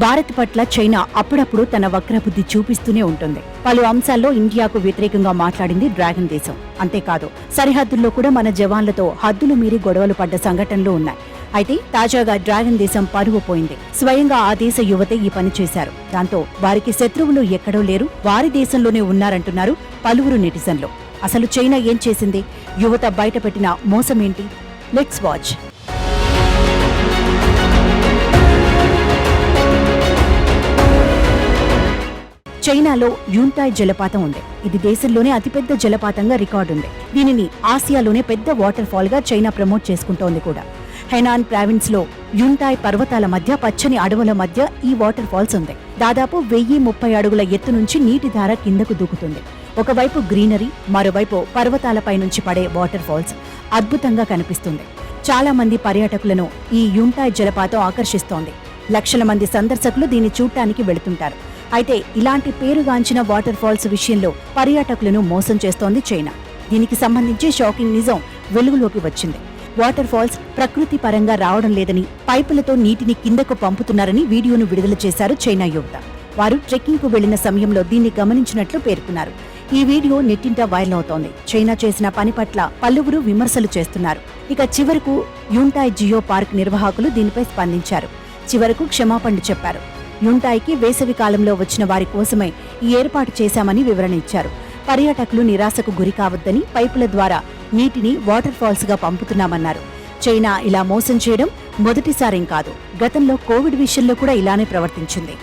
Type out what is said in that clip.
భారత్ పట్ల చైనా అప్పుడప్పుడు తన వక్రబుద్ధి చూపిస్తూనే ఉంటుంది. పలు అంశాల్లో ఇండియాకు వ్యతిరేకంగా మాట్లాడింది డ్రాగన్ దేశం. అంతేకాదు సరిహద్దుల్లో కూడా మన జవాన్లతో హద్దులు మీరి గొడవలు పడ్డ సంఘటనలు ఉన్నాయి. అయితే తాజాగా డ్రాగన్ దేశం పరువు పోయింది. స్వయంగా ఆ దేశ యువతే ఈ పని చేశారు. దాంతో వారికి శత్రువులు ఎక్కడో లేరు, వారి దేశంలోనే ఉన్నారంటున్నారు పలువురు నెటిజన్లు. అసలు చైనా ఏం చేసింది? యువత బయటపెట్టిన మోసమేంటి? Let's watch. చైనాలో యూంటాయ్ జలపాతం ఉంది. ఇది దేశంలోనే అతిపెద్ద జలపాతంగా రికార్డుంది. దీనిని ఆసియాలోనే పెద్ద వాటర్ ఫాల్ గా చైనా ప్రమోట్ చేసుకుంటోంది కూడా. హెనాన్ ప్రావిన్స్ లో యూంటాయ్ పర్వతాల మధ్య పచ్చని అడవుల మధ్య ఈ వాటర్ ఫాల్స్ ఉంది. దాదాపు 1030 అడుగుల ఎత్తు నుంచి నీటి ధార కిందకు దూకుతుంది. ఒకవైపు గ్రీనరీ, మరోవైపు పర్వతాలపై నుంచి పడే వాటర్ ఫాల్స్ అద్భుతంగా కనిపిస్తుంది. చాలా మంది పర్యాటకులను ఈ యూంటాయ్ జలపాతం ఆకర్షిస్తోంది. లక్షల మంది సందర్శకులు దీన్ని చూడటానికి వెళుతుంటారు. అయితే ఇలాంటి పేరుగాంచిన వాటర్ ఫాల్స్ విషయంలో పర్యాటకులను మోసం చేస్తోంది చైనా. దీనికి సంబంధించి షాకింగ్ నిజం వెలుగులోకి వచ్చింది. వాటర్ ఫాల్స్ ప్రకృతి పరంగా రావడం లేదని, పైపులతో నీటిని కిందకు పంపుతున్నారని వీడియోను విడుదల చేశారు చైనా యువత. వారు ట్రెక్కింగ్ కు వెళ్లిన సమయంలో దీన్ని గమనించినట్లు పేర్కొన్నారు. ఈ వీడియో నెట్టింట వైరల్ అవుతోంది. చైనా చేసిన పని పట్ల పలువురు విమర్శలు చేస్తున్నారు. ఇక చివరకు యూంటాయ్ జియో పార్క్ నిర్వాహకులు దీనిపై స్పందించారు. చివరకు క్షమాపణలు చెప్పారు. యూంటాయ్కి వేసవి కాలంలో వచ్చిన వారి కోసమే ఈ ఏర్పాటు చేశామని వివరణ ఇచ్చారు. పర్యాటకులు నిరాశకు గురి కావద్దని పైపుల ద్వారా నీటిని వాటర్ ఫాల్స్ గా పంపుతున్నామన్నారు. చైనా ఇలా మోసం చేయడం మొదటిసారేం కాదు. గతంలో కోవిడ్ విషయంలో కూడా ఇలానే ప్రవర్తించింది.